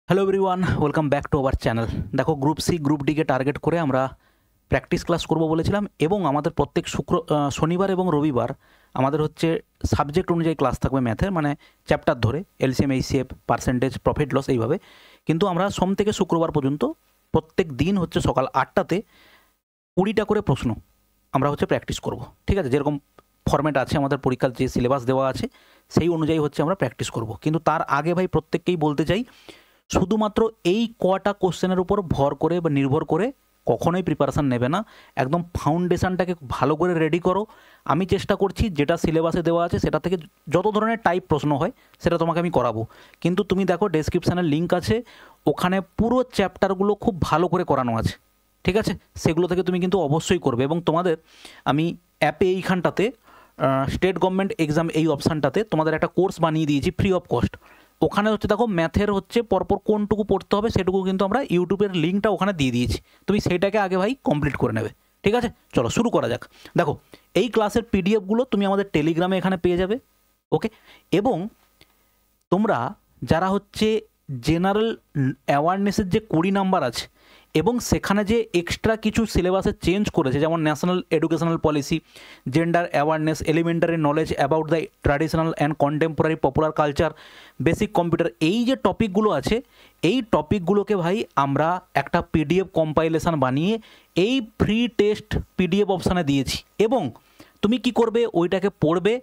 Hello everyone, welcome back to our channel. দেখো, group C group ডিকে target করে আমরা প্র্যাকটিস ক্লাস করব বলেছিলাম এবং আমাদের প্রত্যেক শনিবার এবং রবিবার আমাদের হচ্ছে সাবজেক্ট অনুযায়ী ক্লাস থাকবে ম্যাথের, মানে চ্যাপ্টার ধরে LCM, HCF, percentage, profit loss এইভাবে। কিন্তু আমরা সোম থেকে শুক্রবার পর্যন্ত প্রত্যেক দিন হচ্ছে সকাল 8টাতে 20টা করে প্রশ্ন আমরা হচ্ছে প্র্যাকটিস করব। ঠিক আছে, যেরকম ফরম্যাট আছে আমাদের পরীক্ষার যে সিলেবাস দেওয়া আছে সেই অনুযায়ী হচ্ছে আমরা প্র্যাকটিস করব। কিন্তু তার আগে ভাই প্রত্যেককেই বলতে চাই, শুধুমাত্র এই কটা কোশ্চেনের উপর ভর করে বা নির্ভর করে কখনোই প্রিপারেশান নেবে না। একদম ফাউন্ডেশনটাকে ভালো করে রেডি করো। আমি চেষ্টা করছি যেটা সিলেবাসে দেওয়া আছে সেটা থেকে যত ধরনের টাইপ প্রশ্ন হয় সেটা তোমাকে আমি করাবো। কিন্তু তুমি দেখো, ডেসক্রিপশানের লিঙ্ক আছে, ওখানে পুরো চ্যাপ্টারগুলো খুব ভালো করে করানো আছে। ঠিক আছে, সেগুলো থেকে তুমি কিন্তু অবশ্যই করবে। এবং তোমাদের আমি অ্যাপে এইখানটাতে স্টেট গভর্নমেন্ট এক্সাম এই অপশানটাতে তোমাদের একটা কোর্স বানিয়ে দিয়েছি ফ্রি অফ কস্ট। ওখানে হচ্ছে দেখো, ম্যাথের হচ্ছে পরপর কোনটুকু পড়তে হবে সেটুকু কিন্তু আমরা ইউটিউবের লিঙ্কটা ওখানে দিয়ে দিয়েছি। তুমি সেইটাকে আগে ভাই কমপ্লিট করে নেবে। ঠিক আছে, চলো শুরু করা যাক। দেখো, এই ক্লাসের পিডিএফগুলো তুমি আমাদের টেলিগ্রামে এখানে পেয়ে যাবে। ওকে, এবং তোমরা যারা হচ্ছে জেনারেল অ্যাওয়ারনেসের যে 20 নাম্বার আছে এবং সেখানে যে এক্সট্রা কিছু সিলেবাসে চেঞ্জ করেছে, যেমন national educational policy, gender awareness, elementary knowledge about the traditional and contemporary popular culture, basic computer, এই যে টপিকগুলো আছে এই টপিকগুলোকে ভাই আমরা একটা পিডিএফ কম্পাইলেশন বানিয়ে এই ফ্রি টেস্ট পিডিএফ অপশানে দিয়েছি। এবং তুমি কি করবে, ওইটাকে পড়বে,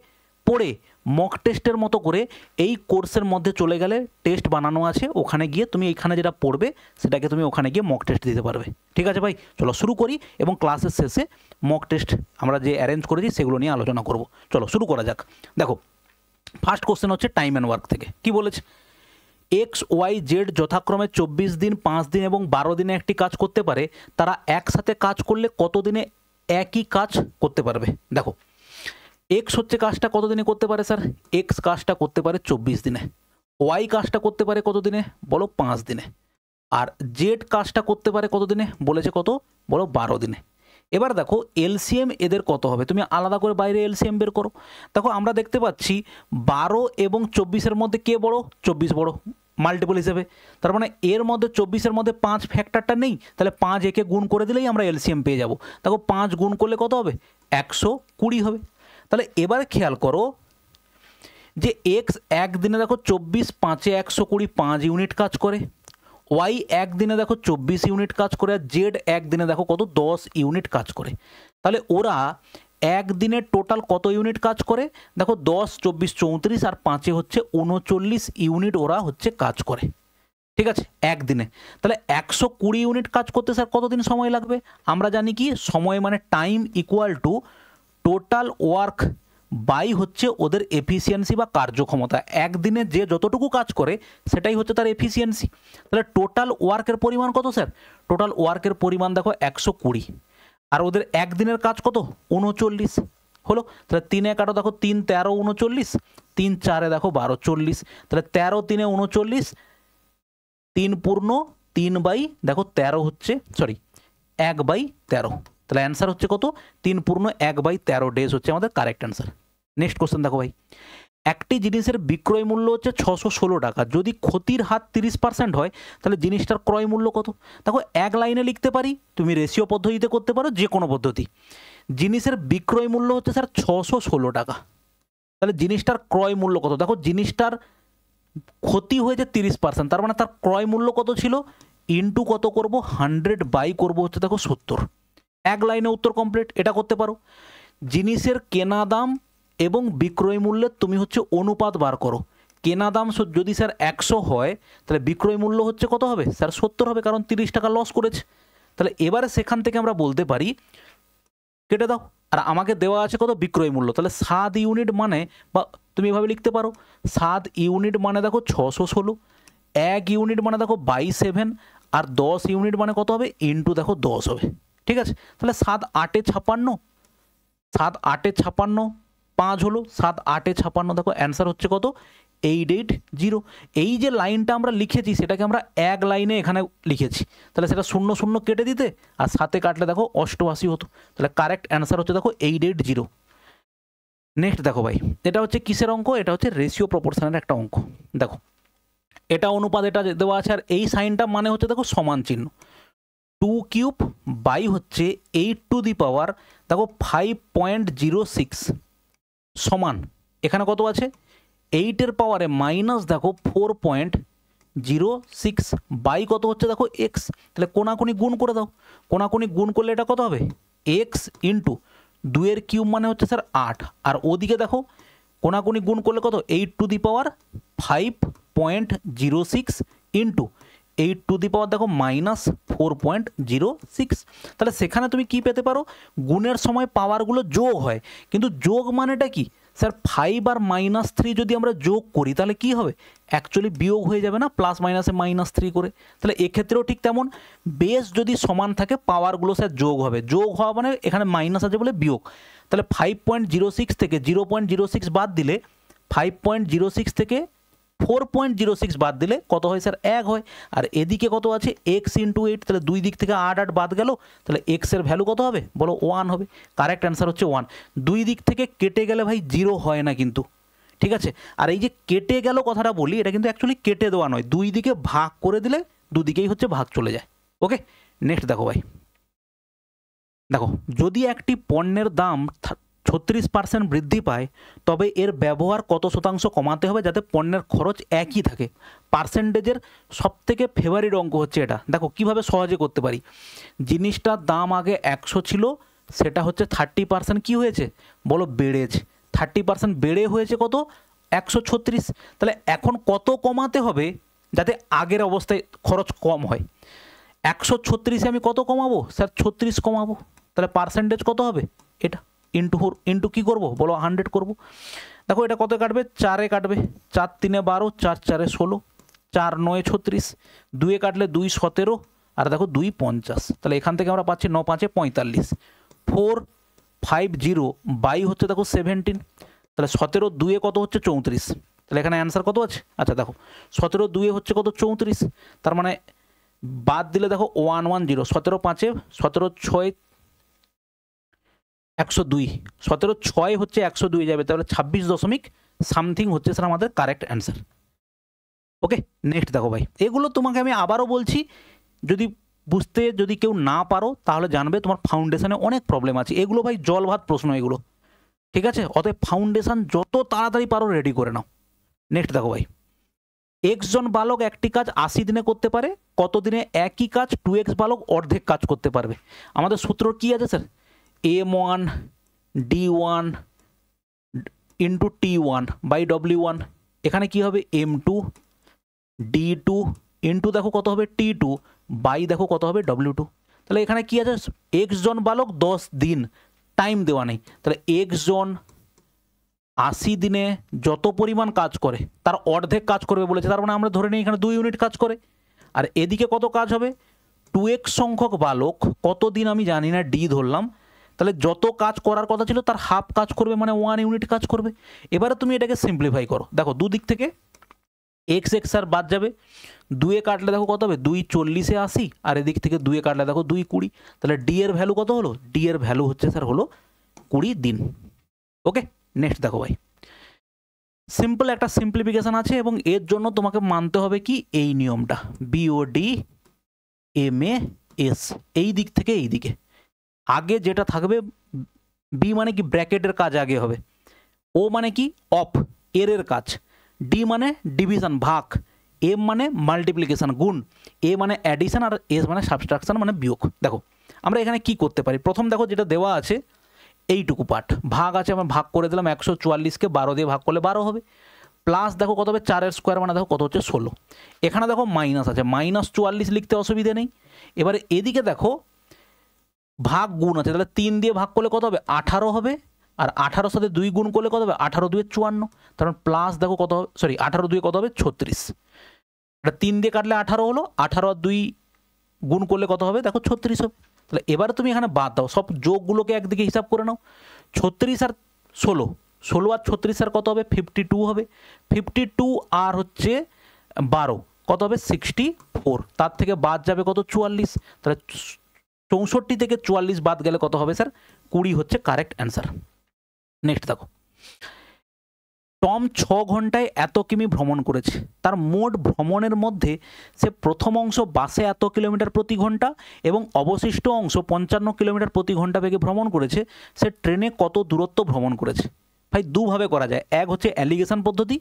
পড়ে মক টেস্টের মতো করে এই কোর্সের মধ্যে চলে গেলে টেস্ট বানানো আছে, ওখানে গিয়ে তুমি এইখানে যেটা পড়বে সেটাকে তুমি ওখানে গিয়ে মক টেস্ট দিতে পারবে। ঠিক আছে ভাই, চলো শুরু করি এবং ক্লাসের শেষে মক টেস্ট আমরা যে অ্যারেঞ্জ করেছি সেগুলো নিয়ে আলোচনা করব। চলো শুরু করা যাক। দেখো, ফার্স্ট কোশ্চেন হচ্ছে টাইম অ্যান্ড ওয়ার্ক থেকে। কি বলেছে? এক্স ওয়াই জেড যথাক্রমে 24 দিন, 5 দিন এবং 12 দিনে একটি কাজ করতে পারে। তারা একসাথে কাজ করলে কত দিনে একই কাজ করতে পারবে? দেখো, এক্স হচ্ছে কাজটা কত দিনে করতে পারে স্যার? এক্স কাজটা করতে পারে 24 দিনে। ওয়াই কাজটা করতে পারে কত দিনে? বলো 5 দিনে। আর জেড কাজটা করতে পারে কত দিনে? বলেছে কত? বলো 12 দিনে। এবার দেখো এলসিএম এদের কত হবে, তুমি আলাদা করে বাইরে এলসিএম বের করো। দেখো আমরা দেখতে পাচ্ছি 12 এবং 24-এর মধ্যে কে বড়? 24 বড় মাল্টিপল হিসেবে। তার মানে এর মধ্যে 24-এর মধ্যে 5 ফ্যাক্টরটা নেই, তাহলে 5 একে গুণ করে দিলেই আমরা এলসিএম পেয়ে যাব। দেখো 5 গুণ করলে কত হবে? 120 হবে। তাহলে এবারে খেয়াল করো যে এক্স একদিনে দেখো 24, 5-এ 120, 5 ইউনিট কাজ করে। ওয়াই একদিনে দেখো 24 ইউনিট কাজ করে। আর জেড একদিনে দেখো কত? 10 ইউনিট কাজ করে। তাহলে ওরা একদিনে টোটাল কত ইউনিট কাজ করে? দেখো 10, 24, 34 আর 5-এ হচ্ছে 39 ইউনিট ওরা হচ্ছে কাজ করে। ঠিক আছে, একদিনে। তাহলে 120 ইউনিট কাজ করতে স্যার কতদিন সময় লাগবে? আমরা জানি কি, সময় মানে time equal to total work by হচ্ছে ওদের এফিসিয়েন্সি বা কার্যক্ষমতা। একদিনে যে যতটুকু কাজ করে সেটাই হচ্ছে তার এফিসিয়েন্সি। তাহলে টোটাল ওয়ার্কের পরিমাণ কত স্যার? টোটাল ওয়ার্কের পরিমাণ দেখো 120, আর ওদের একদিনের কাজ কত? 39 হলো। তাহলে 3-এ কাটো, দেখো 3, 13, 39, 3, 4-এ দেখো 12, 40। তাহলে 13, 3-এ 39, 3 পূর্ণ 3 বাই দেখো 13 হচ্ছে, সরি 1/13। তাহলে অ্যান্সার হচ্ছে কত? 3 পূর্ণ 1/13 ডেজ হচ্ছে আমাদের কারেক্ট অ্যান্সার। নেক্সট কোশ্চেন দেখো ভাই, একটি জিনিসের বিক্রয় মূল্য হচ্ছে 616 টাকা। যদি ক্ষতির হার 30% হয় তাহলে জিনিসটার ক্রয় মূল্য কত? দেখো এক লাইনে লিখতে পারি, তুমি রেশিও পদ্ধতিতে করতে পারো, যে কোনো পদ্ধতি। জিনিসের বিক্রয় মূল্য হচ্ছে স্যার 616 টাকা। তাহলে জিনিসটার ক্রয় মূল্য কত? দেখো জিনিসটার ক্ষতি হয়েছে 30%, তার মানে তার ক্রয় মূল্য কত ছিল? ইন্টু কত করব? 100 বাই করবো হচ্ছে দেখো 70। এক লাইনে উত্তর কমপ্লিট। এটা করতে পারো। জিনিসের কেনা দাম এবং বিক্রয় মূল্যের তুমি হচ্ছে অনুপাত বার করো। কেনা দাম যদি স্যার 100 হয় তাহলে বিক্রয় মূল্য হচ্ছে কত হবে? স্যার 70 হবে, কারণ 30 টাকা লস করেছে। তাহলে এবারে সেখান থেকে আমরা বলতে পারি, কেটে দাও, আর আমাকে দেওয়া আছে কত? বিক্রয় মূল্য। তাহলে 7 ইউনিট মানে, বা তুমি এভাবে লিখতে পারো, 7 ইউনিট মানে দেখো 616, 1 ইউনিট মানে দেখো 22/7, আর 10 ইউনিট মানে কত হবে? ইন্টু দেখো 10 হবে। ঠিক আছে, তাহলে 7 8-এ 56, 7 8-এ 56, 5 হলো, 7 8-এ 56, দেখো অ্যান্সার হচ্ছে কত? 880। এই যে লাইনটা আমরা লিখেছি সেটাকে আমরা এক লাইনে এখানে লিখেছি, তাহলে সেটা 0 0 কেটে দিতে, আর 7-এ কাটলে দেখো 88 হতো। তাহলে কারেক্ট অ্যান্সার হচ্ছে দেখো 880। নেক্সট দেখো ভাই, এটা হচ্ছে কিসের অঙ্ক? এটা হচ্ছে রেশিও প্রপোর্শনের একটা অঙ্ক। দেখো এটা অনুপাত, এটা দেওয়া আছে, আর এই সাইনটা মানে হচ্ছে দেখো সমান চিহ্ন। 2 কিউব বাই হচ্ছে 8 টু দি পাওয়ার দেখো 5.06 সমান এখানে কত আছে 8 এর পাওয়ারে মাইনাস দেখো 4.06 বাই কত হচ্ছে দেখো এক্স। তাহলে কোনাকুনি গুণ করে দাও, কোনাকুনি গুণ করলে এটা কত হবে এক্স ইন্টু 2 এর কিউব মানে হচ্ছে স্যার 8, আর ওদিকে দেখো কোনাকুনি গুণ করলে কত 8 to the power 5.06 into 8 to the power দেখো মাইনাস 4.06। তাহলে সেখানে তুমি কি পেতে পারো, গুণের সময় পাওয়ারগুলো যোগ হয়, কিন্তু যোগ মানেটা কি স্যার 5 আর -3 যদি আমরা যোগ করি তাহলে কি হবে, অ্যাকচুয়ালি বিয়োগ হয়ে যাবে না, প্লাস মাইনাসে -3 করে। তাহলে এক্ষেত্রেও ঠিক তেমন, বেস যদি সমান থাকে পাওয়ারগুলো স্যার যোগ হবে, যোগ হওয়া মানে এখানে মাইনাস আছে বলে বিয়োগ। তাহলে 5.06 থেকে 0.06 বাদ দিলে 5.06 থেকে 4.06 বাদ দিলে কত হয় স্যার 1 হয়, আর এদিকে কত আছে x ইন্টু 8, তাহলে দুই দিক থেকে 8 বাদ গেল, তাহলে x এর ভ্যালু কত হবে বলো 1 হবে। কারেক্ট অ্যান্সার হচ্ছে 1। দুই দিক থেকে কেটে গেলে ভাই 0 হয় না কিন্তু, ঠিক আছে। আর এই যে কেটে গেল কথাটা বলি, এটা কিন্তু অ্যাকচুয়ালি কেটে দেওয়া নয়, দুই দিকে ভাগ করে দিলে দুদিকেই হচ্ছে ভাগ চলে যায়। ওকে, নেক্সট দেখো ভাই, দেখো যদি একটি পণ্যের দাম 36% বৃদ্ধি পায় তবে এর ব্যবহার কত শতাংশ কমাতে হবে যাতে পণ্যের খরচ একই থাকে। পার্সেন্টেজের সবথেকে ফেভারিট অঙ্ক হচ্ছে এটা। দেখো কিভাবে সহজে করতে পারি, জিনিসটার দাম আগে 100 ছিল, সেটা হচ্ছে 30% কি হয়েছে বলো বেড়েছে, 30% বেড়ে হয়েছে কত 136। তাহলে এখন কত কমাতে হবে যাতে আগের অবস্থায় খরচ কম হয়। 136-এ আমি কত কমাবো স্যার 36 কমাবো, তাহলে পার্সেন্টেজ কত হবে এটা ইন্টু কী করবো বলো 100 করব। দেখো এটা কত কাটবে 4-এ কাটবে, 4 3-এ 12, 4 4-এ 16, 4 9-এ 36, 2-এ কাটলে 2 17, আর দেখো 2 50। তাহলে এখান থেকে আমরা পাচ্ছি 9 5-এ 45, 450 বাই হচ্ছে দেখো 17, তাহলে 17 2-এ কত হচ্ছে 34। তাহলে এখানে অ্যান্সার কত আছে, আচ্ছা দেখো 17 2-এ হচ্ছে কত 34, তার মানে বাদ দিলে দেখো 110, 17 5-এ 17 6 102, 17 6 হচ্ছে 102 যাবে, তাহলে 26 দশমিক সামথিং হচ্ছে স্যার আমাদের কারেক্ট অ্যান্সার। ওকে, নেক্সট দেখো ভাই, এগুলো তোমাকে আমি আবারও বলছি, যদি বুঝতে যদি কেউ না পারো তাহলে জানবে তোমার ফাউন্ডেশনে অনেক প্রবলেম আছে, এগুলো ভাই জল ভাত প্রশ্ন এগুলো, ঠিক আছে। অতএব ফাউন্ডেশন যত তাড়াতাড়ি পারো রেডি করে নাও। নেক্সট দেখো ভাই, x জন বালক একটি কাজ 80 দিনে করতে পারে, কত দিনে একই কাজ 2x বালক অর্ধেক কাজ করতে পারবে। আমাদের সূত্র কি আছে sir, m1 d1 into t1 by w1, এখানে কি হবে m2 d2 ইন্টু দেখো কত হবে t2 বাই দেখো কত হবে w2। তাহলে এখানে কি আছে x জন বালক 10 দিন, টাইম দেওয়া নেই, তাহলে x জন 80 দিনে যত পরিমাণ কাজ করে তার অর্ধেক কাজ করবে বলেছে, তার মানে আমরা ধরে নিই এখানে 2 ইউনিট কাজ করে। আর এদিকে কত কাজ হবে 2x সংখ্যক বালক কত দিন আমি জানি না, d ধরলাম, তাহলে যত কাজ করার কথা ছিল তার হাফ কাজ করবে মানে 1 ইউনিট কাজ করবে। এবারে তুমি এটাকে সিম্পলিফাই করো, দেখো দুদিক থেকে x আর বাদ যাবে, 2-এ কাটলে দেখো কত হবে 2 40-এ 80, আর এদিক থেকে 2-এ কাটলে দেখো 2 20, তাহলে d এর ভ্যালু কত হলো, d এর ভ্যালু হচ্ছে স্যার হলো 20 দিন। ওকে, নেক্সট দেখো ভাই, সিম্পল একটা সিম্পলিফিকেশন আছে এবং এর জন্য তোমাকে মানতে হবে কি এই নিয়মটা, BOD MAS, এই দিক থেকে এই দিকে আগে যেটা থাকবে, বি মানে কি ব্র্যাকেটের কাজ আগে হবে, ও মানে কি অফ এর কাজ, ডি মানে ডিভিশন ভাগ, এম মানে মাল্টিপ্লিকেশন গুণ, এ মানে অ্যাডিশন, আর এস মানে সাবট্রাকশন মানে বিয়োগ। দেখো আমরা এখানে কি করতে পারি, প্রথম দেখো যেটা দেওয়া আছে এইটুকু পার্ট ভাগ আছে, আমরা ভাগ করে দিলাম 144-কে 12 দিয়ে ভাগ করলে 12 হবে, প্লাস দেখো কত হবে 4-এর স্কোয়ার মানে দেখো কত হচ্ছে 16, এখানে দেখো মাইনাস আছে, -44 লিখতে অসুবিধে নেই। এবারে এদিকে দেখো ভাগ গুণ আছে, তাহলে 3 দিয়ে ভাগ করলে কত হবে 18 হবে, আর 18-র সাথে 2 গুণ করলে কত হবে 18 2 54, তার মানে প্লাস দেখো কত হবে, সরি 18 2 কত হবে 36, এটা 3 দিয়ে কাটলে 18 হলো, 18 আর 2 গুণ করলে কত হবে দেখো 36 হবে। তাহলে এবারে তুমি এখানে বাদ দাও, সব যোগগুলোকে একদিকে হিসাব করে নাও, 36 আর 16, 16 আর 36 আর কত হবে 52 হবে, 52 আর হচ্ছে 12 কত হবে 64, তার থেকে বাদ যাবে কত 44, তাহলে 64 থেকে 44 বাদ গেলে কত হবে স্যার 20 হচ্ছে কারেক্ট অ্যান্সার। নেক্সট দেখো টম 6 ঘন্টায় এত কিমি ভ্রমণ করেছে। তার মোট ভ্রমণের মধ্যে সে প্রথম অংশ বাসে এত কিলোমিটার প্রতি ঘন্টা এবং অবশিষ্ট অংশ 55 কিলোমিটার প্রতি ঘন্টা বেগে ভ্রমণ করেছে। সে ট্রেনে কত দূরত্ব ভ্রমণ করেছে? ভাই দুভাবে করা যায়, এক হচ্ছে অ্যালিগেশন পদ্ধতি,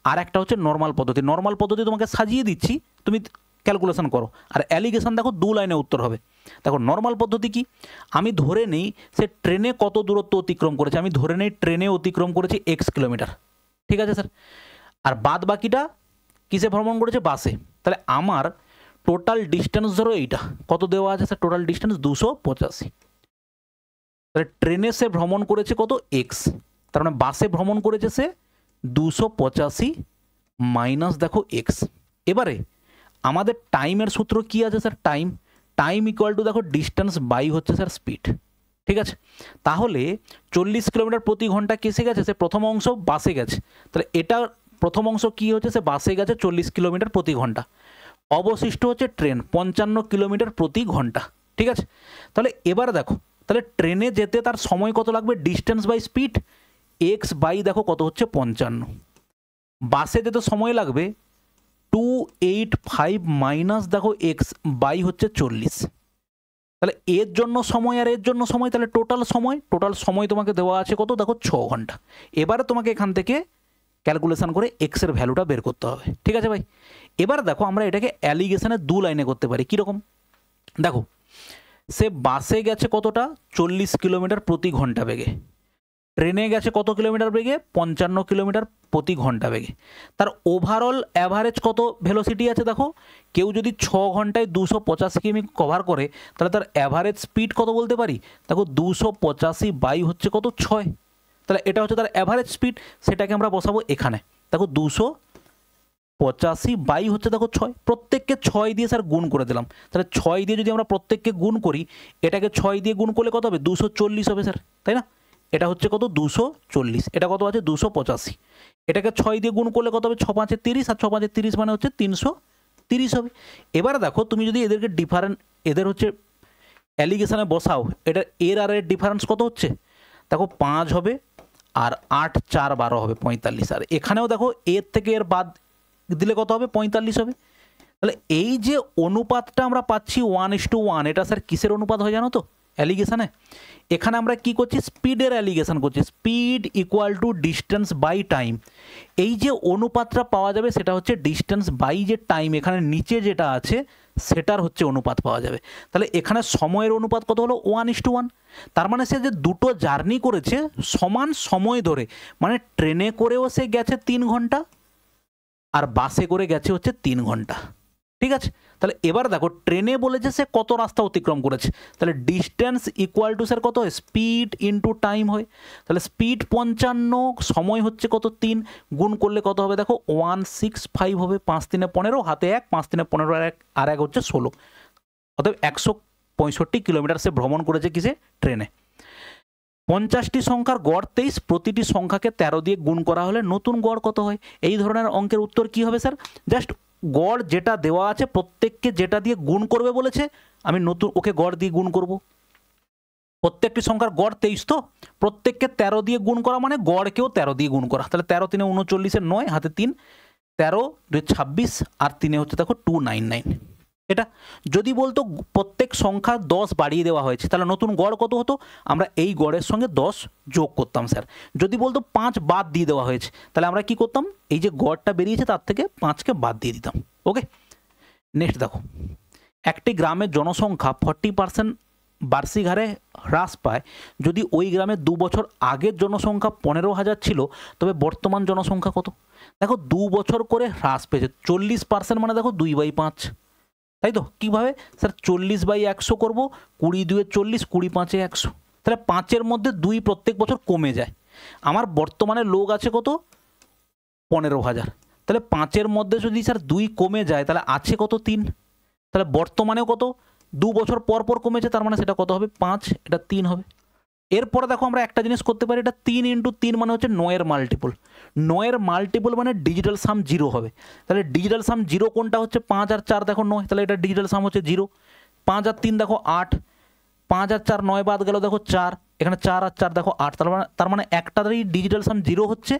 আর একটা হচ্ছে নর্মাল পদ্ধতি। নর্মাল পদ্ধতি তোমাকে সাজিয়ে দিচ্ছি, তুমি ক্যালকুলেশন করো। আর অ্যালিগেশন দেখো 2 লাইনে উত্তর হবে। দেখো নর্মাল পদ্ধতি কি, আমি ধরে নেই সে ট্রেনে কত দূরত্ব অতিক্রম করেছে, আমি ধরে নেই ট্রেনে অতিক্রম করেছে এক্স কিলোমিটার, ঠিক আছে স্যার। আর বাদ বাকিটা কিসে ভ্রমণ করেছে? বাসে। তাহলে আমার টোটাল ডিস্টেন্স ধরো এইটা কত দেওয়া আছে স্যার, টোটাল ডিস্টেন্স 285। তাহলে ট্রেনে সে ভ্রমণ করেছে কত? এক্স। তার মানে বাসে ভ্রমণ করেছে সে 285 মাইনাস দেখো এক্স। এবারে আমাদের টাইমের সূত্র কি আছে স্যার? টাইম ইকুয়াল টু দেখো ডিস্টেন্স বাই হচ্ছে স্যার স্পিড, ঠিক আছে। তাহলে 40 কিলোমিটার প্রতি ঘন্টা কেসে গেছে, সে প্রথম অংশ বাসে গেছে। তাহলে এটা প্রথম অংশ কি হচ্ছে, সে বাসে গেছে 40 কিলোমিটার প্রতি ঘন্টা, অবশিষ্ট হচ্ছে ট্রেন 55 কিলোমিটার প্রতি ঘন্টা, ঠিক আছে। তাহলে এবার দেখো, তাহলে ট্রেনে যেতে তার সময় কত লাগবে? Distance by speed, X by দেখো কত হচ্ছে 55। বাসে যেতে সময় লাগবে 285 মাইনাস দেখো এক্স বাই হচ্ছে 40। তাহলে এর জন্য সময় আর এর জন্য সময়, তাহলে টোটাল সময় তোমাকে দেওয়া আছে কত? দেখো 6 ঘন্টা। এবারে তোমাকে এখান থেকে ক্যালকুলেশন করে এক্সের ভ্যালুটা বের করতে হবে, ঠিক আছে ভাই। এবার দেখো আমরা এটাকে অ্যালিগেশনে 2 লাইনে করতে পারি। কীরকম দেখো, সে বাসে গেছে কতটা? 40 কিলোমিটার প্রতি ঘন্টা বেগে। ট্রেনে গেছে কত কিলোমিটার বেগে? 55 কিলোমিটার প্রতি ঘন্টা বেগে। তার ওভারঅল অ্যাভারেজ কত ভেলোসিটি আছে দেখো, কেউ যদি 6 ঘন্টায় 285 কিমি কভার করে তাহলে তার অ্যাভারেজ স্পিড কত বলতে পারি? দেখো 285 বাই হচ্ছে কত? 6। তাহলে এটা হচ্ছে তার অ্যাভারেজ স্পিড, সেটাকে আমরা বসাবো এখানে। দেখো 285 বাই হচ্ছে দেখো 6, প্রত্যেককে 6 দিয়ে স্যার গুণ করে দিলাম। তাহলে 6 দিয়ে যদি আমরা প্রত্যেককে গুণ করি, এটাকে 6 দিয়ে গুণ করলে কত হবে? 240 হবে স্যার, তাই না? এটা হচ্ছে কত? 240। এটা কত আছে? 285। এটাকে 6 দিয়ে গুণ করলে কত হবে? 6 5 30, আর 6 5 30 মানে হচ্ছে 330 হবে। এবারে দেখো তুমি যদি এদেরকে এদের হচ্ছে অ্যালিগেশনে বসাও, এটা এর আর এর ডিফারেন্স কত হচ্ছে? দেখো 5 হবে, আর 8 4 12 হবে 45। আর এখানেও দেখো এর থেকে এর বাদ দিলে কত হবে? 45 হবে। তাহলে এই যে অনুপাতটা আমরা পাচ্ছি 1:1, এটা স্যার কিসের অনুপাত হয় জানো তো? অ্যালিগেশনে এখানে আমরা কি করছি? স্পিডের অ্যালিগেশন করছি। Speed equal to distance by time. এই যে অনুপাতটা পাওয়া যাবে সেটা হচ্ছে ডিস্টেন্স বাই যে টাইম, এখানে নিচে যেটা আছে সেটার হচ্ছে অনুপাত পাওয়া যাবে। তাহলে এখানে সময়ের অনুপাত কত হলো? 1:1। তার মানে সে যে দুটো জার্নি করেছে সমান সময় ধরে, মানে ট্রেনে করেও সে গেছে 3 ঘন্টা আর বাসে করে গেছে হচ্ছে 3 ঘন্টা, ঠিক আছে। তাহলে এবার দেখো ট্রেনে বলেছে সে কত রাস্তা অতিক্রম করেছে, তাহলে ডিস্টেন্স ইকুয়াল টু স্যার কত হয়? স্পিড ইন্টু টাইম হয়। তাহলে স্পিড 55, সময় হচ্ছে কত? 3, গুণ করলে কত হবে? দেখো 165 হবে। 5 3 15, হাতে 1, 5 3 15 আর 1 হচ্ছে 16। অতএব 165 কিলোমিটার সে ভ্রমণ করেছে কিসে? ট্রেনে। 50টি সংখ্যার গড় 23, প্রতিটি সংখ্যাকে 13 দিয়ে গুণ করা হলে নতুন গড় কত হয়? এই ধরনের অঙ্কের উত্তর কি হবে স্যার? জাস্ট গড় যেটা দেওয়া আছে প্রত্যেককে যেটা দিয়ে গুণ করবে বলেছে, আমি নতুন ওকে গড় দিয়ে গুণ করব। প্রত্যেকটি সংখ্যার গড় 23, তো প্রত্যেককে 13 দিয়ে গুণ করা মানে গড়কেও 13 দিয়ে গুণ করা। তাহলে 13 3 39, 9 হাতে 3, 13 2 26, আর 3 হচ্ছে দেখো 299। এটা যদি বলতো প্রত্যেক সংখ্যা 10 বাড়িয়ে দেওয়া হয়েছে, তাহলে নতুন গড় কত হতো? আমরা এই গড়ের সঙ্গে 10 যোগ করতাম স্যার। যদি বলতো 5 বাদ দিয়ে দেওয়া হয়েছে, তাহলে আমরা কি করতাম? এই যে গড়টা বেরিয়েছে তার থেকে 5কে বাদ দিয়ে দিতাম। ওকে, নেক্সট দেখো, একটি গ্রামের জনসংখ্যা 40% বার্ষিক হারে হ্রাস পায় যদি ওই গ্রামে 2 বছর আগের জনসংখ্যা 15,000 ছিল, তবে বর্তমান জনসংখ্যা কত? দেখো 2 বছর করে হ্রাস পেয়েছে, 40% মানে দেখো 2/5, তাই তো? কীভাবে স্যার? 40/100 করবো, 20 2 40, 20 5 100। তাহলে 5-এর মধ্যে 2 প্রত্যেক বছর কমে যায়। আমার বর্তমানে লোক আছে কত? 15,000। তাহলে 5-এর মধ্যে যদি স্যার 2 কমে যায় তাহলে আছে কত? 3। তাহলে বর্তমানেও কত? 2 বছর পর পর কমেছে, তার মানে সেটা কত হবে? 5, এটা 3 হবে। এরপরে দেখো আমরা একটা জিনিস করতে পারি, এটা 3 × 3 মানে হচ্ছে 9-এর মাল্টিপল। 9-এর মাল্টিপল মানে ডিজিটাল সাম 0 হবে। তাহলে ডিজিটাল সাম 0 কোনটা হচ্ছে? 5 আর 4 দেখো 9, তাহলে এটা ডিজিটাল সাম হচ্ছে 0। 5 আর 3 দেখো 8, 5 আর 4 9 বাদ গেল দেখো 4, এখানে 4 আর 4 দেখো 8, তার মানে একটারই ডিজিটাল সাম 0 হচ্ছে,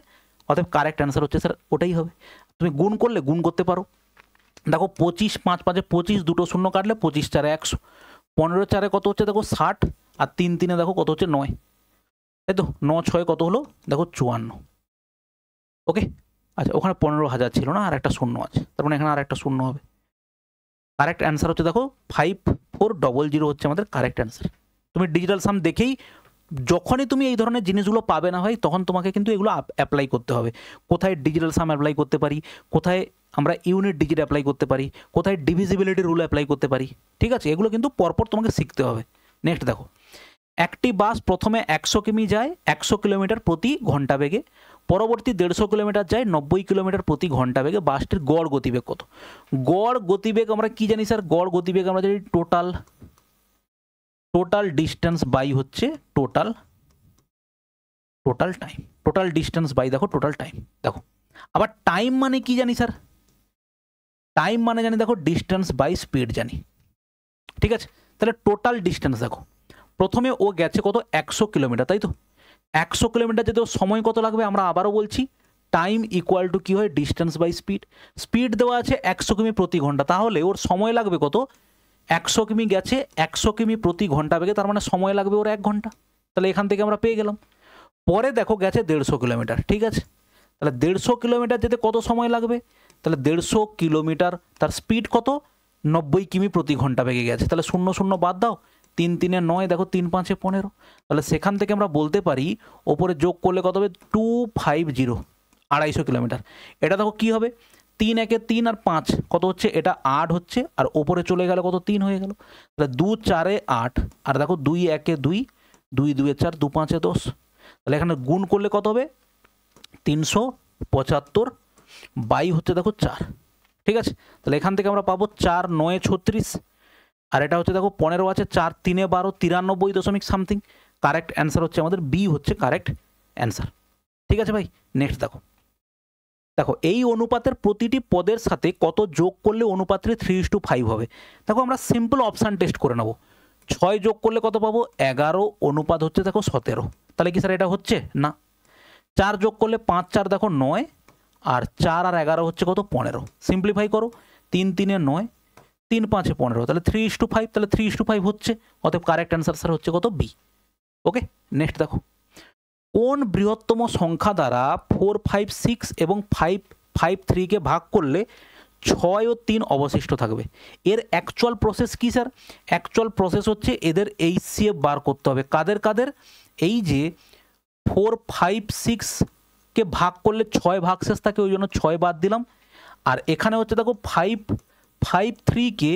অতএব কারেক্ট অ্যান্সার হচ্ছে স্যার ওটাই হবে। তুমি গুণ করলে গুণ করতে পারো, দেখো 25 5 5 25, দুটো শূন্য কাটলে 25 4 100, 15 4 কত হচ্ছে দেখো 60, আর 3 3 দেখো কত হচ্ছে 9, তাই তো 9 6 কত হলো দেখো 54। ওকে, আচ্ছা ওখানে 15,000 ছিল না, আর একটা শূন্য আছে, তার মানে এখানে আর একটা শূন্য হবে। কারেক্ট অ্যান্সার হচ্ছে দেখো 5400 হচ্ছে আমাদের কারেক্ট অ্যান্সার। তুমি ডিজিটাল সাম দেখেই যখনই তুমি এই ধরনের জিনিসগুলো পাবে না ভাই, তখন তোমাকে কিন্তু এগুলো অ্যাপ্লাই করতে হবে। কোথায় ডিজিটাল সাম অ্যাপ্লাই করতে পারি, কোথায় আমরা ইউনিট ডিজিট অ্যাপ্লাই করতে পারি, কোথায় ডিভিজিবিলিটি রুল অ্যাপ্লাই করতে পারি, ঠিক আছে, এগুলো কিন্তু পরপর তোমাকে শিখতে হবে। নেক্সট দেখো, একটি বাস প্রথমে 100 কিমি যায় 100 কিলোমিটার প্রতি ঘন্টা বেগে, পরবর্তী 150 কিলোমিটার যায় 90 কিলোমিটার প্রতি ঘন্টা বেগে, বাসটির গড় গতিবেগ কত? গড় গতিবেগ আমরা কি জানি স্যার? গড় গতিবেগ আমরা জানি টোটাল ডিস্টেন্স বাই হচ্ছে total time. Total distance by দেখো টোটাল টাইম। দেখো আবার টাইম মানে কি জানি স্যার? টাইম মানে জানি দেখো ডিস্টেন্স বাই স্পিড জানি, ঠিক আছে। তাহলে টোটাল ডিস্টেন্স দেখো, প্রথমে ও গেছে কত 100 কিলোমিটার, তাই তো 100 কিলোমিটার যেতে ওর সময় কত লাগবে? আমরা আবারও বলছি টাইম ইকুয়াল টু কী হয়? Distance by speed. স্পিড দেওয়া আছে 100 কিমি প্রতি ঘন্টা, তাহলে ওর সময় লাগবে কত? 100 কিমি গেছে 100 কিমি প্রতি ঘন্টা বেগে, তার মানে সময় লাগবে ওর 1 ঘন্টা। তাহলে এখান থেকে আমরা পেয়ে গেলাম। পরে দেখো গেছে 150 কিলোমিটার, ঠিক আছে, তাহলে 150 কিলোমিটার যেতে কত সময় লাগবে? তাহলে 150 কিলোমিটার তার স্পিড কত? 90 কিমি প্রতি ঘন্টা বেগে গেছে, তাহলে 0 0 বাদ দাও, 3 3 9, দেখো 3 5 15, তাহলে সেখান থেকে আমরা বলতে পারি ওপরে যোগ করলে কত হবে? 250, 250 কিলোমিটার। এটা দেখো কি হবে? 3 1 3 আর 5 কত হচ্ছে? এটা 8 হচ্ছে, আর ওপরে চলে গেল কত? 3 হয়ে গেল, তাহলে 2 4 8, আর দেখো 2 1 2, 2 2 4, 2 5 10, তাহলে এখানে গুণ করলে কত হবে? 375 বাই হচ্ছে দেখো 4, ঠিক আছে। তাহলে এখান থেকে আমরা পাবো 4 9 36, আর এটা হচ্ছে দেখো 15 আছে, 4 3 12, 93 দশমিক সামথিং। কারেক্ট অ্যান্সার হচ্ছে আমাদের বি হচ্ছে কারেক্ট অ্যান্সার, ঠিক আছে ভাই। নেক্সট দেখো, দেখো এই অনুপাতের প্রতিটি পদের সাথে কত যোগ করলে অনুপাতটি 3:5 হবে? দেখো আমরা সিম্পল অপশান টেস্ট করে নেব। 6 যোগ করলে কত পাবো? 11, অনুপাত হচ্ছে দেখো 17, তাহলে কি স্যার এটা হচ্ছে না? 4 যোগ করলে 5 4 দেখো 9, আর 4 আর 11 হচ্ছে কত? 15। সিম্পলিফাই করো, 3 3 9, 3 5 15, তাহলে 3:5, তাহলে 3:5 হচ্ছে, অতএব কারেক্ট অ্যান্সার স্যার হচ্ছে কত? বি। ওকে, নেক্সট দেখো, কোন বৃহত্তম সংখ্যা দ্বারা 4 5 6 এবং 5 5 3কে ভাগ করলে 6 ও 3 অবশিষ্ট থাকবে? এর অ্যাকচুয়াল প্রসেস কি স্যার? অ্যাকচুয়াল প্রসেস হচ্ছে এদের এইচসিএফ বার করতে হবে। কাদের কাদের? এই যে 4 5 6কে ভাগ করলে 6 ভাগশেষ থাকে, ওই জন্য 6 বাদ দিলাম, আর এখানে হচ্ছে দেখো 5 5 3কে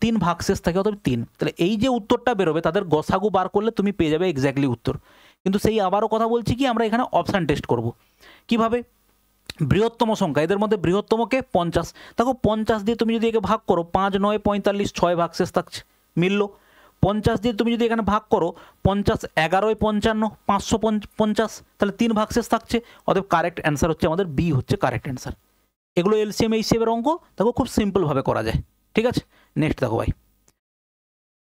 3 ভাগশেষ থাকে, অতএব 3। তাহলে এই যে উত্তরটা বেরোবে তাদের গসাগু বার করলে তুমি পেয়ে যাবে এক্স্যাক্টলি উত্তর। কিন্তু সেই আবারও কথা বলছি কি, আমরা এখানে অপশান টেস্ট করব। কিভাবে? বৃহত্তম সংখ্যা, এদের মধ্যে বৃহত্তমকে 50, দেখো 50 দিয়ে তুমি যদি একে ভাগ করো, 5 9 45, 6 ভাগশেষ থাকছে, মিলল। 50 দিয়ে তুমি যদি এখানে ভাগ করো, 50 11 55, 550, তাহলে 3 ভাগশেষ থাকছে, অতএব কারেক্ট অ্যান্সার হচ্ছে আমাদের বি হচ্ছে কারেক্ট অ্যান্সার। এগুলো এলসিএম এইচসিএফের অঙ্ক দেখো খুব সিম্পলভাবে করা যায়, ঠিক আছে। নেক্সট দেখো ভাই,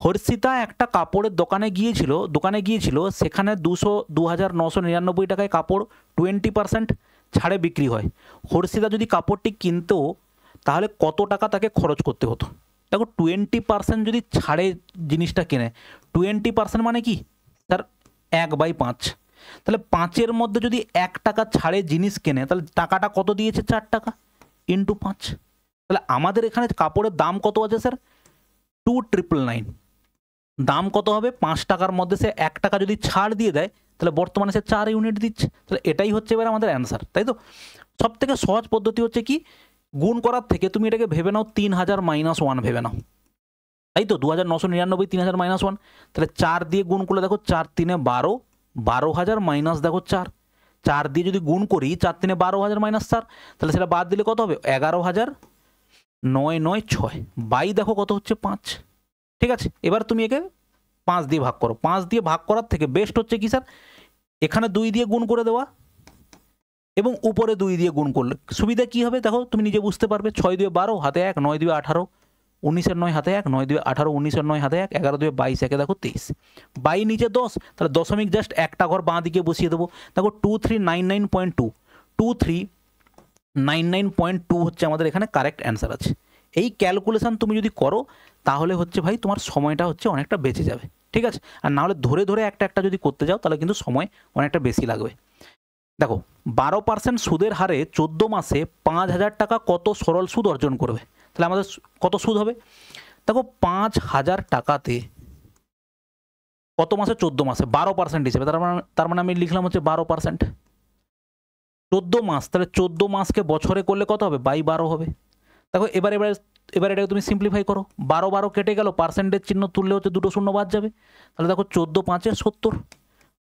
হর্ষিতা একটা কাপড়ের দোকানে গিয়েছিল, সেখানে 2,999 টাকায় কাপড় 20% ছাড়ে বিক্রি হয়। হর্ষিতা যদি কাপড়টি কিনতো তাহলে কত টাকা তাকে খরচ করতে হতো? দেখো 20% যদি ছাড়ে জিনিসটা কেনে, 20% মানে কি স্যার? 1/5, তাহলে 5-এর মধ্যে যদি 1 টাকা ছাড়ে জিনিস কেনে, তাহলে টাকাটা কত দিয়েছে? 4 টাকা ইন্টু 5। তাহলে আমাদের এখানে কাপড়ের দাম কত আছে স্যার? 2,999। দাম কত হবে? 5 টাকার মধ্যে সে 1 টাকা যদি ছাড় দিয়ে দেয়, তাহলে বর্তমানে সে 4 ইউনিট দিচ্ছে, তাহলে এটাই হচ্ছে এবার আমাদের অ্যান্সার, তাই তো। সব থেকে সহজ পদ্ধতি হচ্ছে কি, গুণ করার থেকে তুমি এটাকে ভেবে নাও 3000 - 1 ভেবে নাও, তাই তো। 2,999 3000 - 1, তাহলে 4 দিয়ে গুণ করলে দেখো 4 3 12, 12,000 মাইনাস দেখো 4, 4 দিয়ে যদি গুণ করি 4 3 12,000 - 4, তাহলে সেটা বাদ দিলে কত হবে? 11,996 বাই দেখো কত হচ্ছে? 5, ঠিক আছে। এবার তুমি একে 5 দিয়ে ভাগ করো। 5 দিয়ে ভাগ করার থেকে বেস্ট হচ্ছে কি স্যার? এখানে 2 দিয়ে গুণ করে দেওয়া এবং উপরে 2 দিয়ে গুণ করলে সুবিধা কি হবে দেখো তুমি নিজে বুঝতে পারবে। 6 2 12, হাতে 1, 9 2 18, 19 9 হাতে 1, 9 2 18, 19 9 হাতে 1, 11 2 22, একে দেখো 23, 22 নিচে 10, তাহলে দশমিক জাস্ট একটা ঘর বাঁ দিকে বসিয়ে দেবো। দেখো 2399.2, 2399.2 হচ্ছে আমাদের এখানে কারেক্ট অ্যান্সার আছে। এই ক্যালকুলেশন তুমি যদি করো তাহলে হচ্ছে ভাই তোমার সময়টা হচ্ছে অনেকটা বেঁচে যাবে, ঠিক আছে। আর নাহলে ধরে ধরে একটা একটা যদি করতে যাও তাহলে কিন্তু সময় অনেকটা বেশি লাগবে। দেখো 12% সুদের হারে 14 মাসে 5,000 টাকা কত সরল সুদ অর্জন করবে? তাহলে আমাদের কত সুদ হবে? দেখো 5,000 টাকাতে কত মাসে? 14 মাসে 12% হিসেবে, তার মানে আমি লিখলাম হচ্ছে 12%, 14 মাস, তাহলে 14 মাসকে বছরে করলে কত হবে? 12 হবে। দেখো এবার এটাকে তুমি সিম্পলিফাই করো, 12 12 কেটে গেল, পার্সেন্টেজ চিহ্ন তুললে হচ্ছে দুটো শূন্য বাদ যাবে, তাহলে দেখো 14 5 70,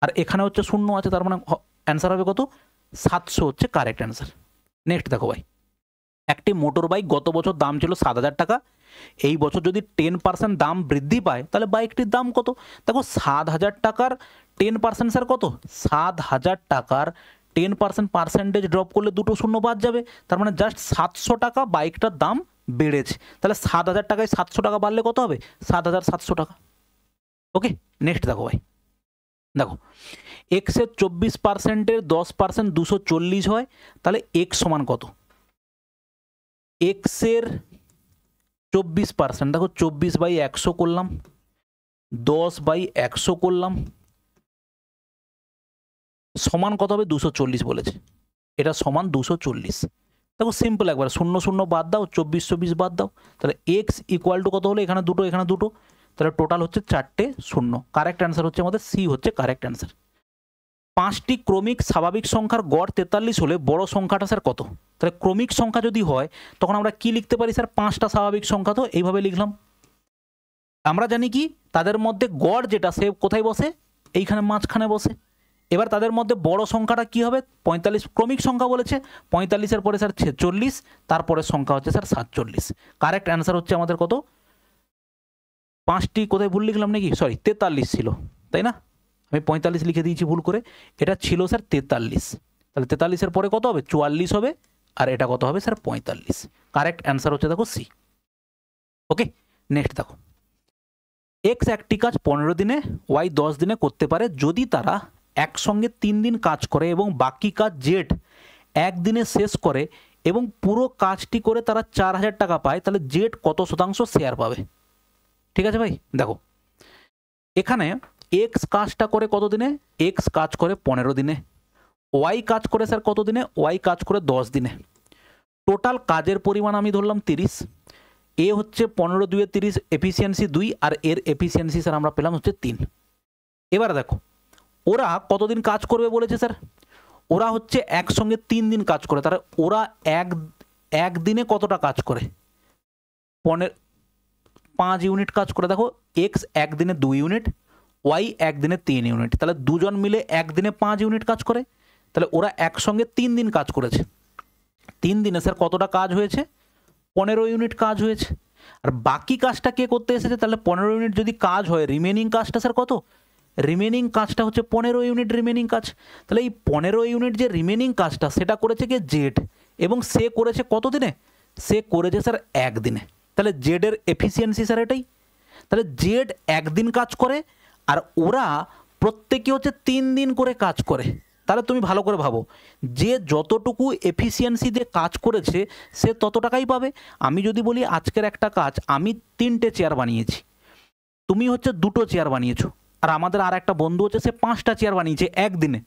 আর এখানে হচ্ছে শূন্য আছে, তার মানে অ্যান্সার হবে কত? 700 হচ্ছে কারেক্ট অ্যান্সার। নেক্সট দেখো ভাই, একটি মোটর বাইক গত বছর দাম ছিল 7,000 টাকা, এই বছর যদি 10% দাম বৃদ্ধি পায় তাহলে বাইকটির দাম কত? দেখো 7,000 টাকার 10% স্যার কত? 7,000 টাকার 10% পার্সেন্টেজ ড্রপ করলে দুটো শূন্য বাদ যাবে, তার মানে জাস্ট 700 টাকা বাইকটার দাম বেড়েছে। তাহলে 7,000 টাকায় 700 টাকা বাড়লে কত হবে? 7,700 টাকা। ওকে, নেক্সট দেখো ভাই, দেখো এক্সের 24%-এর 10% 240 হয়, তাহলে এক্স সমান কত? এক্সের 24%, দেখো 24/100 করলাম, 10/100 করলাম, সমান কত হবে? 240 বলেছে, এটা সমান 240। দেখো সিম্পল, একবার 0 0 বাদ দাও, 24 24 বাদ দাও, তাহলে এক্স ইকুয়াল টু কত হলো? এখানে দুটো এখানে দুটো, তাহলে টোটাল হচ্ছে 4টে শূন্য। কারেক্ট অ্যান্সার হচ্ছে আমাদের সি হচ্ছে কারেক্ট অ্যান্সার। 5টি ক্রমিক স্বাভাবিক সংখ্যার গড় 43 হলে বড় সংখ্যাটা স্যার কত? তাহলে ক্রমিক সংখ্যা যদি হয় তখন আমরা কি লিখতে পারি স্যার? 5টা স্বাভাবিক সংখ্যা, তো এইভাবে লিখলাম। আমরা জানি কি তাদের মধ্যে গড় যেটা সে কোথায় বসে? এইখানে মাঝখানে বসে। এবার তাদের মধ্যে বড় সংখ্যাটা কি হবে? 45, ক্রমিক সংখ্যা বলেছে, 45-এর পরে স্যার 46, তারপরে সংখ্যা হচ্ছে স্যার 47। কারেক্ট অ্যান্সার হচ্ছে আমাদের কত? 5টি কোথায় ভুল লিখলাম নাকি? সরি, 43 ছিল, তাই না? আমি 45 লিখে দিয়েছি ভুল করে, এটা ছিল স্যার 43। তাহলে 43-এর পরে কত হবে? 44 হবে, আর এটা কত হবে স্যার? 45। কারেক্ট অ্যান্সার হচ্ছে দেখো সি। ওকে, নেক্সট দেখো, এক্স একটি কাজ 15 দিনে, ওয়াই 10 দিনে করতে পারে যদি তারা একসঙ্গে 3 দিন কাজ করে এবং বাকি কাজ জেড একদিনে শেষ করে এবং পুরো কাজটি করে তারা 4,000 টাকা পায়, তাহলে জেড কত শতাংশ শেয়ার পাবে? ঠিক আছে ভাই, দেখো এখানে এক্স কাজটা করে কত দিনে? এক্স কাজ করে 15 দিনে, ওয়াই কাজ করে স্যার কত দিনে? ওয়াই কাজ করে 10 দিনে। টোটাল কাজের পরিমাণ আমি ধরলাম 30, এ হচ্ছে 15 2 30, এফিসিয়েন্সি 2, আর এর এফিসিয়েন্সি স্যার আমরা পেলাম হচ্ছে 3। এবার দেখো ওরা কতদিন কাজ করবে বলেছে স্যার? ওরা হচ্ছে একসঙ্গে 3 দিন কাজ করে, তারা ওরা এক দিনে কতটা কাজ করে? 5 ইউনিট কাজ করে। দেখো এক্স একদিনে 2 ইউনিট, ওয়াই একদিনে 3 ইউনিট, তাহলে দুজন মিলে একদিনে 5 ইউনিট কাজ করে, তাহলে ওরা একসঙ্গে 3 দিন কাজ করেছে। 3 দিনে স্যার কতটা কাজ হয়েছে? 15 ইউনিট কাজ হয়েছে। আর বাকি কাজটা কে করতে এসেছে? তাহলে 15 ইউনিট যদি কাজ হয়, রিমেনিং কাজটা স্যার কত? রিমেনিং কাজটা হচ্ছে 15 ইউনিট রিমেনিং কাজ। তাহলে এই 15 ইউনিট যে রিমেনিং কাজটা সেটা করেছে কে? জেড, এবং সে করেছে কত দিনে? সে করেছে স্যার একদিনে। তাহলে জেডের এফিসিয়েন্সি স্যার এটাই। তাহলে জেড একদিন কাজ করে আর ওরা প্রত্যেকে হচ্ছে 3 দিন করে কাজ করে। তাহলে তুমি ভালো করে ভাবো, যে যতটুকু এফিসিয়েন্সি দিয়ে কাজ করেছে সে তত টাকাই পাবে। আমি যদি বলি আজকের একটা কাজ আমি 3টে চেয়ার বানিয়েছি, তুমি হচ্ছে 2টো চেয়ার বানিয়েছো, আর আমাদের আর একটা বন্ধু হচ্ছে সে 5টা চেয়ার বানিয়েছে একদিনে,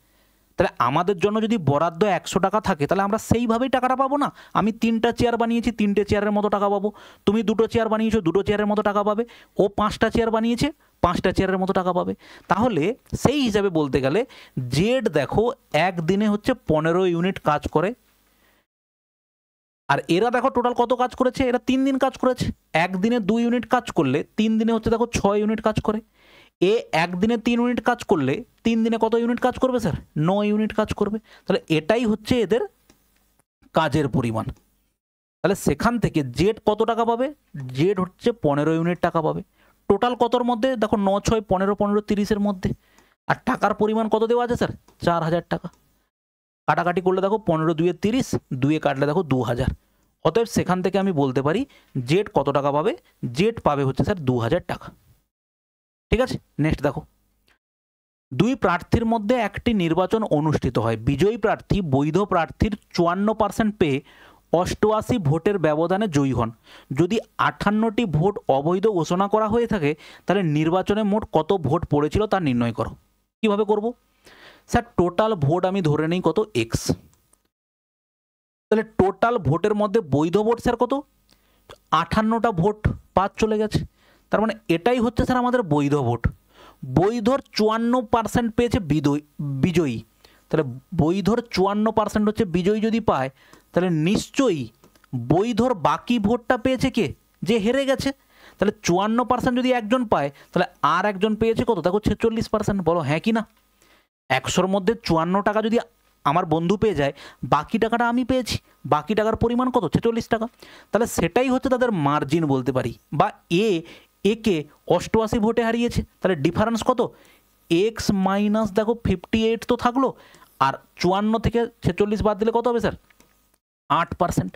তাহলে আমাদের জন্য যদি বরাদ্দ 100 টাকা থাকে তাহলে আমরা সেইভাবেই টাকাটা পাবো না? আমি 3টা চেয়ার বানিয়েছি, 3টে চেয়ারের মতো টাকা পাবো, তুমি 2টো চেয়ার বানিয়েছো, 2টো চেয়ারের মতো টাকা পাবে, ও 5টা চেয়ার বানিয়েছে, 5টা চেয়ারের মতো টাকা পাবে। তাহলে সেই হিসাবে বলতে গেলে জেড দেখো একদিনে হচ্ছে 15 ইউনিট কাজ করে, আর এরা দেখো টোটাল কত কাজ করেছে? এরা 3 দিন কাজ করেছে। একদিনে 2 ইউনিট কাজ করলে 3 দিনে হচ্ছে দেখো 6 ইউনিট কাজ করে। এ একদিনে 3 ইউনিট কাজ করলে 3 দিনে কত ইউনিট কাজ করবে স্যার? 9 ইউনিট কাজ করবে। তাহলে এটাই হচ্ছে এদের কাজের পরিমাণ। তাহলে সেখান থেকে জেড কত টাকা পাবে? জেড হচ্ছে 15 ইউনিট টাকা পাবে। টোটাল কতর মধ্যে? দেখো 9 6 15 15 30-এর মধ্যে। আর টাকার পরিমাণ কত দেওয়া আছে স্যার? 4,000 টাকা। কাটাকাটি করলে দেখো 15 2 30, 2 কাটলে দেখো 2,000, অতএব সেখান থেকে আমি বলতে পারি জেড কত টাকা পাবে, জেড পাবে হচ্ছে স্যার 2000 টাকা। ঠিক আছে, নেক্সট দেখো, দুই প্রার্থীর মধ্যে একটি নির্বাচন অনুষ্ঠিত হয়, বিজয়ী প্রার্থী বৈধ প্রার্থীর 54% পেয়ে 88 ভোটের ব্যবধানে জয়ী হন। যদি 58টি ভোট অবৈধ ঘোষণা করা হয়ে থাকে তাহলে নির্বাচনে মোট কত ভোট পড়েছিল তা নির্ণয় করো। কিভাবে করব স্যার, টোটাল ভোট আমি ধরে নিই কত, এক্স। তাহলে টোটাল ভোটের মধ্যে বৈধ ভোট স্যার কত, 58টা ভোট বাদ চলে গেছে। তার মানে এটাই হচ্ছে স্যার আমাদের বৈধ ভোট। বৈধর 54% পেয়েছে বিজয়ী, তাহলে বৈধর 54% হচ্ছে বিজয়ী যদি পায়, তাহলে নিশ্চয়ই বৈধর বাকি ভোটটা পেয়েছে কে, যে হেরে গেছে। তাহলে 54% যদি একজন পায় তাহলে আর একজন পেয়েছে কত, দেখো 46%। বলো হ্যাঁ কি না? 100-র মধ্যে 54 টাকা যদি আমার বন্ধু পেয়ে যায়, বাকি টাকাটা আমি পেয়েছি, বাকি টাকার পরিমাণ কত, 46 টাকা। তাহলে সেটাই হচ্ছে তাদের মার্জিন বলতে পারি। বা একে 88 ভোটে হারিয়েছে, তাহলে ডিফারেন্স কত, এক্স মাইনাস দেখো 58 তো থাকলো, আর 54 থেকে 46 বাদ দিলে কত হবে স্যার, 8%।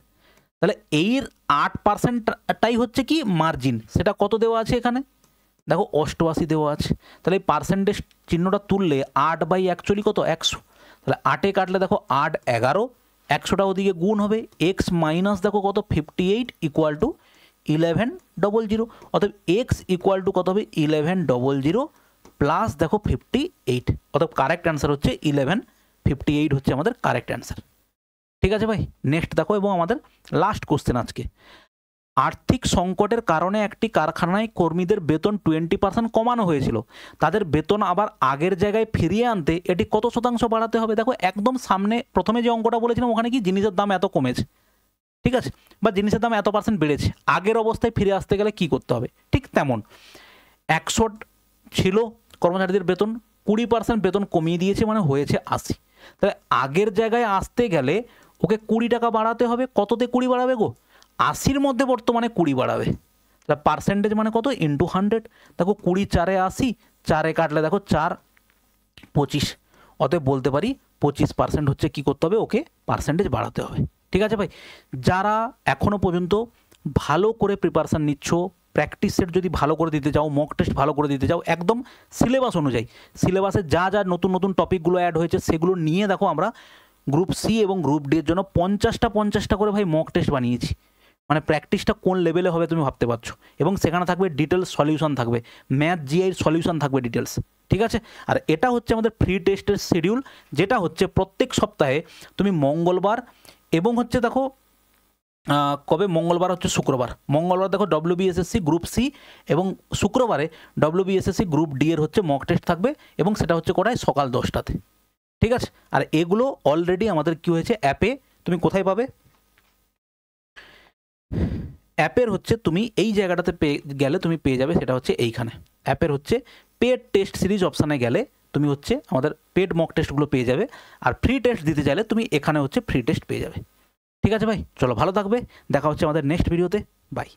তাহলে এর 8%টাই হচ্ছে কি মার্জিন। সেটা কত দেওয়া আছে এখানে, দেখো 88 দেওয়া আছে। তাহলে এই পার্সেন্টেজ চিহ্নটা তুললে 8/1 কত, 100। তাহলে 8-এ কাটলে দেখো 8 11, 100টা ওদিকে গুণ হবে, এক্স মাইনাস দেখো কত 58 ইকুয়াল টু 1100। অতএব এক্স ইকুয়াল টু কত হবে, 1100 প্লাস দেখো 58। অতএব কারেক্ট অ্যান্সার হচ্ছে 1158 হচ্ছে আমাদের কারেক্ট অ্যান্সার। ঠিক আছে ভাই, নেক্সট দেখো, এবং আমাদের লাস্ট কোশ্চেন আজকে। আর্থিক সংকটের কারণে একটি কারখানায় কর্মীদের বেতন 20% কমানো হয়েছিল, তাদের বেতন আবার আগের জায়গায় ফিরিয়ে আনতে এটি কত শতাংশ বাড়াতে হবে। দেখো একদম সামনে প্রথমে যে অঙ্কটা বলেছিলাম ওখানে কি জিনিসের দাম এত কমেছে, ঠিক আছে, বা জিনিসের দাম এত % বেড়েছে, আগের অবস্থায় ফিরে আসতে গেলে কি করতে হবে, ঠিক তেমন 100 ছিল কর্মচারীদের বেতন, 20% বেতন কমিয়ে দিয়েছে, মানে হয়েছে 80। তাহলে আগের জায়গায় আসতে গেলে ওকে 20 টাকা বাড়াতে হবে। কততে 20 বাড়াবে গো, 80-র মধ্যে বর্তমানে 20 বাড়াবে। তাহলে পার্সেন্টেজ মানে কত, ইন্টু 100। দেখো 20 4-এ 80, 4-এ কাটলে দেখো 4 25। অতএব বলতে পারি 25% হচ্ছে কি করতে হবে, ওকে পার্সেন্টেজ বাড়াতে হবে। ঠিক আছে ভাই, যারা এখনও পর্যন্ত ভালো করে প্রিপারেশান নিচ্ছ, প্র্যাকটিস সেট যদি ভালো করে দিতে চাও, মক টেস্ট ভালো করে দিতে চাও, একদম সিলেবাস অনুযায়ী, সিলেবাসে যা যা নতুন নতুন টপিকগুলো অ্যাড হয়েছে সেগুলো নিয়ে দেখো আমরা গ্রুপ সি এবং গ্রুপ ডি এর জন্য 50টা করে ভাই মক টেস্ট বানিয়েছি। মানে প্র্যাকটিসটা কোন লেভেলে হবে তুমি ভাবতে পারছো। এবং সেখানে থাকবে ডিটেলস সলিউশন, থাকবে ম্যাথ জিআইয়ের সলিউশন থাকবে ডিটেলস। ঠিক আছে, আর এটা হচ্ছে আমাদের ফ্রি টেস্টের শিডিউল, যেটা হচ্ছে প্রত্যেক সপ্তাহে তুমি মঙ্গলবার এবং হচ্ছে দেখো কবে, মঙ্গলবার হচ্ছে শুক্রবার, মঙ্গলবার দেখো WBSSC গ্রুপ সি এবং শুক্রবারে WBSSC গ্রুপ ডি এর হচ্ছে মক টেস্ট থাকবে, এবং সেটা হচ্ছে কোটায় সকাল 10টাতে। ঠিক আছে, আর এগুলো অলরেডি আমাদের কি হয়েছে অ্যাপে, তুমি কোথায় পাবে, অ্যাপের হচ্ছে তুমি এই জায়গাটাতে পেয়ে গেলে তুমি পেয়ে যাবে, সেটা হচ্ছে এইখানে অ্যাপের হচ্ছে পেড টেস্ট সিরিজ অপশানে গেলে তুমি হচ্ছে আমাদের পেড মক টেস্টগুলো পেয়ে যাবে। আর ফ্রি টেস্ট দিতে চাইলে তুমি এখানে হচ্ছে ফ্রি টেস্ট পেয়ে যাবে। ঠিক আছে ভাই, চলো ভালো থাকবে, দেখা হচ্ছে আমাদের নেক্সট ভিডিওতে, বাই।